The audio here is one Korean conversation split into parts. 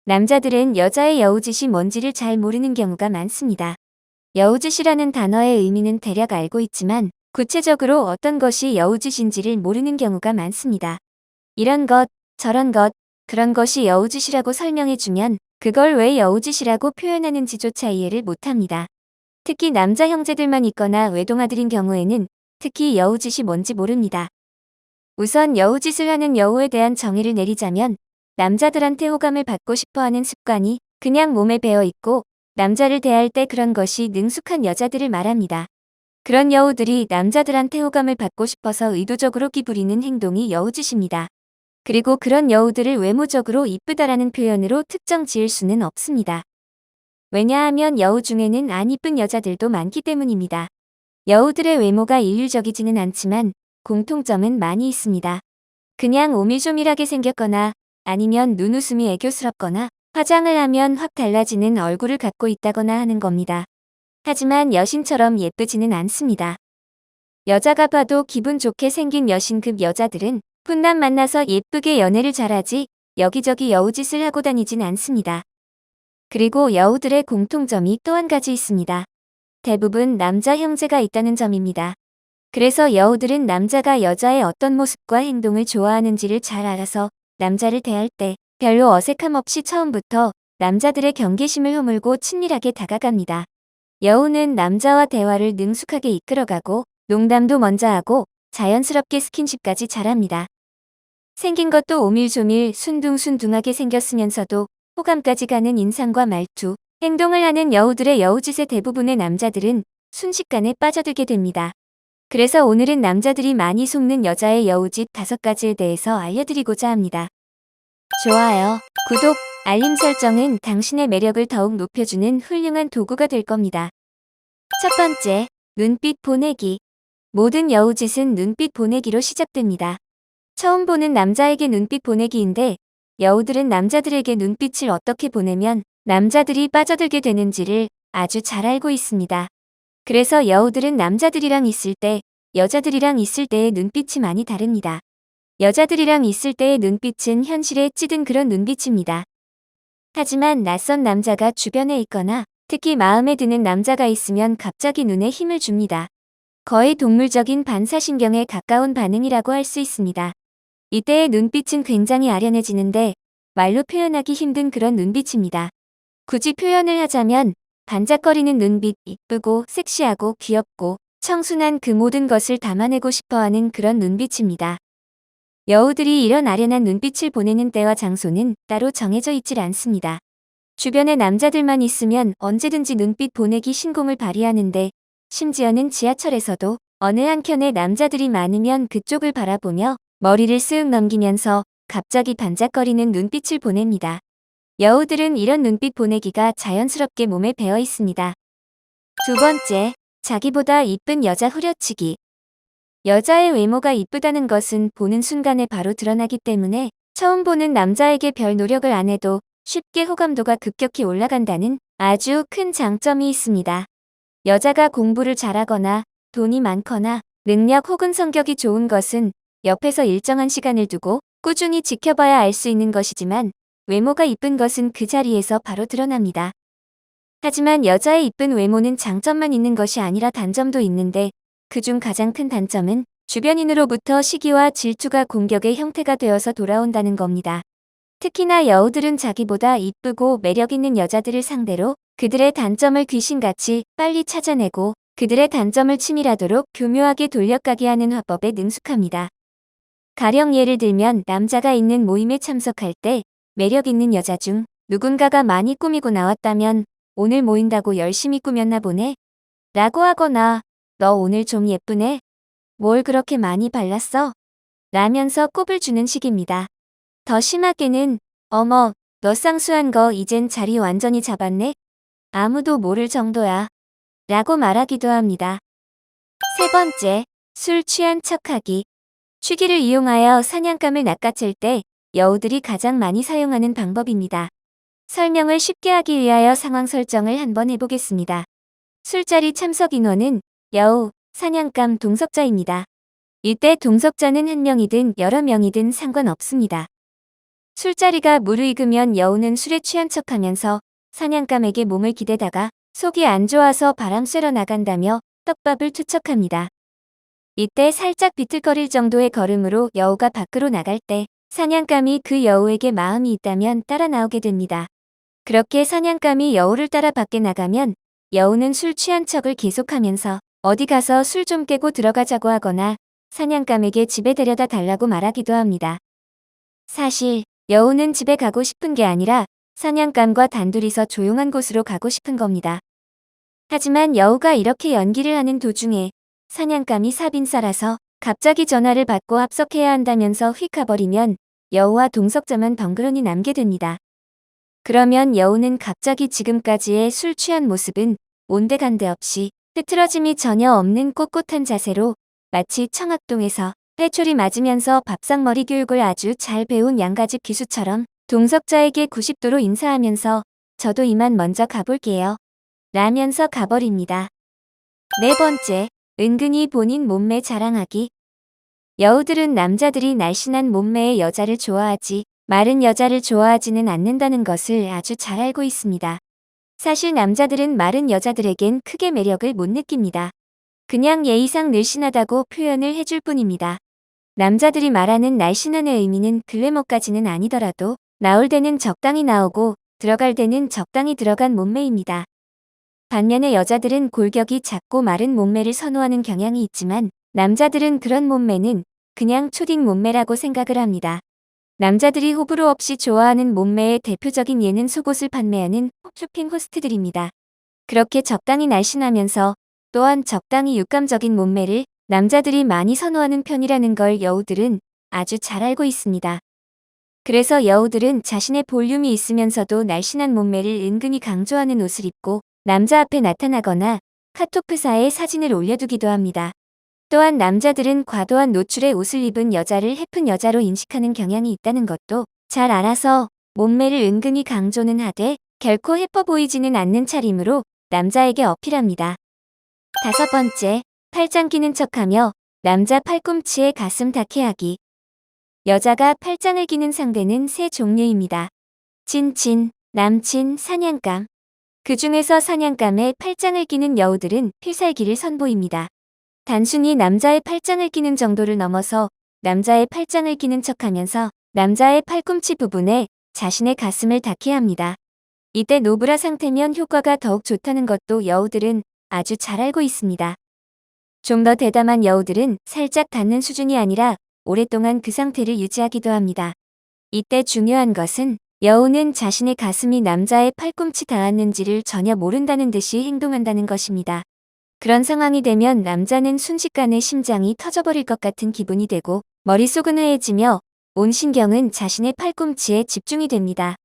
남자들은 여자의 여우짓이 뭔지를 잘 모르는 경우가 많습니다. 여우짓이라는 단어의 의미는 대략 알고 있지만 구체적으로 어떤 것이 여우짓인지를 모르는 경우가 많습니다. 이런 것, 저런 것, 그런 것이 여우짓이라고 설명해주면 그걸 왜 여우짓이라고 표현하는지조차 이해를 못합니다. 특히 남자 형제들만 있거나 외동아들인 경우에는 특히 여우짓이 뭔지 모릅니다. 우선 여우짓을 하는 여우에 대한 정의를 내리자면 남자들한테 호감을 받고 싶어하는 습관이 그냥 몸에 배어 있고 남자를 대할 때 그런 것이 능숙한 여자들을 말합니다. 그런 여우들이 남자들한테 호감을 받고 싶어서 의도적으로 기부리는 행동이 여우짓입니다. 그리고 그런 여우들을 외모적으로 이쁘다라는 표현으로 특정 지을 수는 없습니다. 왜냐하면 여우 중에는 안 이쁜 여자들도 많기 때문입니다. 여우들의 외모가 일률적이지는 않지만 공통점은 많이 있습니다. 그냥 오밀조밀하게 생겼거나 아니면 눈웃음이 애교스럽거나 화장을 하면 확 달라지는 얼굴을 갖고 있다거나 하는 겁니다. 하지만 여신처럼 예쁘지는 않습니다. 여자가 봐도 기분 좋게 생긴 여신급 여자들은 훗날 만나서 예쁘게 연애를 잘하지 여기저기 여우짓을 하고 다니진 않습니다. 그리고 여우들의 공통점이 또 한 가지 있습니다. 대부분 남자 형제가 있다는 점입니다. 그래서 여우들은 남자가 여자의 어떤 모습과 행동을 좋아하는지를 잘 알아서 남자를 대할 때 별로 어색함 없이 처음부터 남자들의 경계심을 허물고 친밀하게 다가갑니다. 여우는 남자와 대화를 능숙하게 이끌어가고 농담도 먼저 하고 자연스럽게 스킨십까지 잘합니다. 생긴 것도 오밀조밀 순둥순둥하게 생겼으면서도 호감까지 가는 인상과 말투, 행동을 하는 여우들의 여우짓의 대부분의 남자들은 순식간에 빠져들게 됩니다. 그래서 오늘은 남자들이 많이 속는 여자의 여우짓 5가지에 대해서 알려드리고자 합니다. 좋아요, 구독, 알림 설정은 당신의 매력을 더욱 높여주는 훌륭한 도구가 될 겁니다. 첫 번째, 눈빛 보내기. 모든 여우짓은 눈빛 보내기로 시작됩니다. 처음 보는 남자에게 눈빛 보내기인데 여우들은 남자들에게 눈빛을 어떻게 보내면 남자들이 빠져들게 되는지를 아주 잘 알고 있습니다. 그래서 여우들은 남자들이랑 있을 때, 여자들이랑 있을 때의 눈빛이 많이 다릅니다. 여자들이랑 있을 때의 눈빛은 현실에 찌든 그런 눈빛입니다. 하지만 낯선 남자가 주변에 있거나 특히 마음에 드는 남자가 있으면 갑자기 눈에 힘을 줍니다. 거의 동물적인 반사신경에 가까운 반응이라고 할 수 있습니다. 이때의 눈빛은 굉장히 아련해지는데 말로 표현하기 힘든 그런 눈빛입니다. 굳이 표현을 하자면 반짝거리는 눈빛, 이쁘고 섹시하고 귀엽고 청순한 그 모든 것을 담아내고 싶어하는 그런 눈빛입니다. 여우들이 이런 아련한 눈빛을 보내는 때와 장소는 따로 정해져 있질 않습니다. 주변에 남자들만 있으면 언제든지 눈빛 보내기 신공을 발휘하는데 심지어는 지하철에서도 어느 한켠에 남자들이 많으면 그쪽을 바라보며 머리를 쓱 넘기면서 갑자기 반짝거리는 눈빛을 보냅니다. 여우들은 이런 눈빛 보내기가 자연스럽게 몸에 배어 있습니다. 두 번째, 자기보다 이쁜 여자 후려치기. 여자의 외모가 이쁘다는 것은 보는 순간에 바로 드러나기 때문에 처음 보는 남자에게 별 노력을 안 해도 쉽게 호감도가 급격히 올라간다는 아주 큰 장점이 있습니다. 여자가 공부를 잘하거나 돈이 많거나 능력 혹은 성격이 좋은 것은 옆에서 일정한 시간을 두고 꾸준히 지켜봐야 알 수 있는 것이지만 외모가 이쁜 것은 그 자리에서 바로 드러납니다. 하지만 여자의 이쁜 외모는 장점만 있는 것이 아니라 단점도 있는데 그중 가장 큰 단점은 주변인으로부터 시기와 질투가 공격의 형태가 되어서 돌아온다는 겁니다. 특히나 여우들은 자기보다 이쁘고 매력있는 여자들을 상대로 그들의 단점을 귀신같이 빨리 찾아내고 그들의 단점을 치밀하도록 교묘하게 돌려가게 하는 화법에 능숙합니다. 가령 예를 들면 남자가 있는 모임에 참석할 때 매력있는 여자 중 누군가가 많이 꾸미고 나왔다면 오늘 모인다고 열심히 꾸몄나 보네? 라고 하거나 너 오늘 좀 예쁘네? 뭘 그렇게 많이 발랐어? 라면서 꼽을 주는 식입니다. 더 심하게는 어머, 너 쌍수한 거 이젠 자리 완전히 잡았네? 아무도 모를 정도야. 라고 말하기도 합니다. 세 번째, 술 취한 척하기. 취기를 이용하여 사냥감을 낚아챌 때 여우들이 가장 많이 사용하는 방법입니다. 설명을 쉽게 하기 위하여 상황 설정을 한번 해보겠습니다. 술자리 참석 인원은 여우, 사냥감, 동석자입니다. 이때 동석자는 한 명이든 여러 명이든 상관없습니다. 술자리가 무르익으면 여우는 술에 취한 척하면서 사냥감에게 몸을 기대다가 속이 안 좋아서 바람 쐬러 나간다며 떡밥을 투척합니다. 이때 살짝 비틀거릴 정도의 걸음으로 여우가 밖으로 나갈 때 사냥감이 그 여우에게 마음이 있다면 따라 나오게 됩니다. 그렇게 사냥감이 여우를 따라 밖에 나가면 여우는 술 취한 척을 계속하면서 어디 가서 술 좀 깨고 들어가자고 하거나 사냥감에게 집에 데려다 달라고 말하기도 합니다. 사실 여우는 집에 가고 싶은 게 아니라 사냥감과 단둘이서 조용한 곳으로 가고 싶은 겁니다. 하지만 여우가 이렇게 연기를 하는 도중에 사냥감이 사빈사라서 갑자기 전화를 받고 합석해야 한다면서 휙 가버리면 여우와 동석자만 덩그러니 남게 됩니다. 그러면 여우는 갑자기 지금까지의 술 취한 모습은 온데간데 없이 흐트러짐이 전혀 없는 꼿꼿한 자세로 마치 청학동에서 회초리 맞으면서 밥상머리 교육을 아주 잘 배운 양가집 기수처럼 동석자에게 90도로 인사하면서 저도 이만 먼저 가볼게요 라면서 가버립니다. 네 번째, 은근히 본인 몸매 자랑하기. 여우들은 남자들이 날씬한 몸매의 여자를 좋아하지 마른 여자를 좋아하지는 않는다는 것을 아주 잘 알고 있습니다. 사실 남자들은 마른 여자들에겐 크게 매력을 못 느낍니다. 그냥 예의상 늘씬하다고 표현을 해줄 뿐입니다. 남자들이 말하는 날씬한의 의미는 글래머까지는 아니더라도 나올 때는 적당히 나오고 들어갈 때는 적당히 들어간 몸매입니다. 반면에 여자들은 골격이 작고 마른 몸매를 선호하는 경향이 있지만 남자들은 그런 몸매는 그냥 초딩 몸매라고 생각을 합니다. 남자들이 호불호 없이 좋아하는 몸매의 대표적인 예는 속옷을 판매하는 쇼핑 호스트들입니다. 그렇게 적당히 날씬하면서 또한 적당히 육감적인 몸매를 남자들이 많이 선호하는 편이라는 걸 여우들은 아주 잘 알고 있습니다. 그래서 여우들은 자신의 볼륨이 있으면서도 날씬한 몸매를 은근히 강조하는 옷을 입고 남자 앞에 나타나거나 카톡프사에 사진을 올려두기도 합니다. 또한 남자들은 과도한 노출의 옷을 입은 여자를 해픈 여자로 인식하는 경향이 있다는 것도 잘 알아서 몸매를 은근히 강조는 하되 결코 해퍼 보이지는 않는 차림으로 남자에게 어필합니다. 다섯 번째, 팔짱 끼는 척하며 남자 팔꿈치에 가슴 닿게 하기. 여자가 팔짱을 끼는 상대는 세 종류입니다. 친친, 남친, 사냥감. 그 중에서 사냥감에 팔짱을 끼는 여우들은 필살기를 선보입니다. 단순히 남자의 팔짱을 끼는 정도를 넘어서 남자의 팔짱을 끼는 척하면서 남자의 팔꿈치 부분에 자신의 가슴을 닿게 합니다. 이때 노브라 상태면 효과가 더욱 좋다는 것도 여우들은 아주 잘 알고 있습니다. 좀 더 대담한 여우들은 살짝 닿는 수준이 아니라 오랫동안 그 상태를 유지하기도 합니다. 이때 중요한 것은 여우는 자신의 가슴이 남자의 팔꿈치 닿았는지를 전혀 모른다는 듯이 행동한다는 것입니다. 그런 상황이 되면 남자는 순식간에 심장이 터져버릴 것 같은 기분이 되고 머릿속은 해해지며 온 신경은 자신의 팔꿈치에 집중이 됩니다.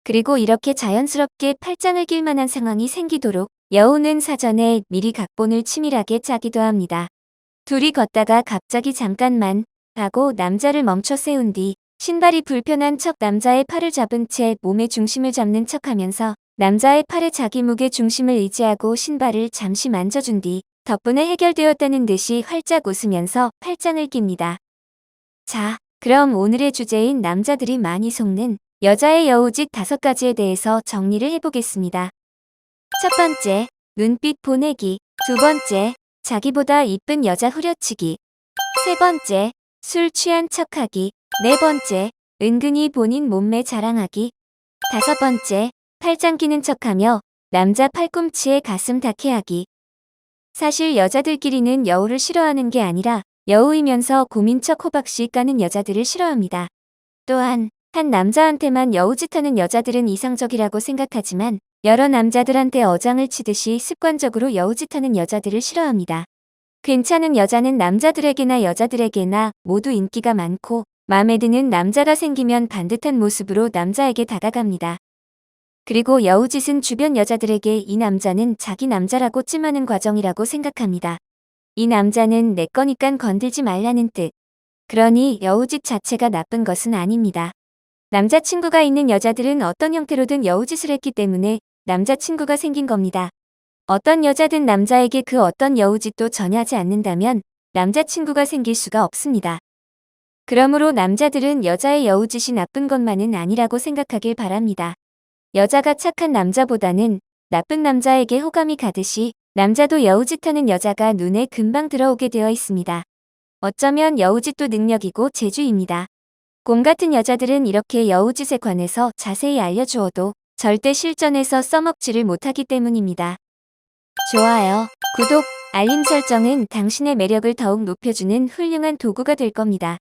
그리고 이렇게 자연스럽게 팔짱을 낄 만한 상황이 생기도록 여우는 사전에 미리 각본을 치밀하게 짜기도 합니다. 둘이 걷다가 갑자기 잠깐만 하고 남자를 멈춰 세운 뒤 신발이 불편한 척 남자의 팔을 잡은 채 몸의 중심을 잡는 척하면서 남자의 팔에 자기 무게 중심을 의지하고 신발을 잠시 만져준 뒤 덕분에 해결되었다는 듯이 활짝 웃으면서 팔짱을 낍니다. 자, 그럼 오늘의 주제인 남자들이 많이 속는 여자의 여우짓 5가지에 대해서 정리를 해보겠습니다. 첫 번째, 눈빛 보내기. 두 번째, 자기보다 이쁜 여자 후려치기. 세 번째, 술 취한 척하기. 네 번째, 은근히 본인 몸매 자랑하기. 다섯 번째, 팔짱 끼는 척하며 남자 팔꿈치에 가슴 닿게 하기. 사실 여자들끼리는 여우를 싫어하는 게 아니라 여우이면서 고민 척 호박씨 까는 여자들을 싫어합니다. 또한 한 남자한테만 여우짓하는 여자들은 이상적이라고 생각하지만 여러 남자들한테 어장을 치듯이 습관적으로 여우짓하는 여자들을 싫어합니다. 괜찮은 여자는 남자들에게나 여자들에게나 모두 인기가 많고 마음에 드는 남자가 생기면 반듯한 모습으로 남자에게 다가갑니다. 그리고 여우짓은 주변 여자들에게 이 남자는 자기 남자라고 찜하는 과정이라고 생각합니다. 이 남자는 내 거니깐 건들지 말라는 뜻. 그러니 여우짓 자체가 나쁜 것은 아닙니다. 남자친구가 있는 여자들은 어떤 형태로든 여우짓을 했기 때문에 남자친구가 생긴 겁니다. 어떤 여자든 남자에게 그 어떤 여우짓도 전혀 하지 않는다면 남자친구가 생길 수가 없습니다. 그러므로 남자들은 여자의 여우짓이 나쁜 것만은 아니라고 생각하길 바랍니다. 여자가 착한 남자보다는 나쁜 남자에게 호감이 가듯이 남자도 여우짓하는 여자가 눈에 금방 들어오게 되어 있습니다. 어쩌면 여우짓도 능력이고 재주입니다. 곰 같은 여자들은 이렇게 여우짓에 관해서 자세히 알려주어도 절대 실전에서 써먹지를 못하기 때문입니다. 좋아요, 구독, 알림 설정은 당신의 매력을 더욱 높여주는 훌륭한 도구가 될 겁니다.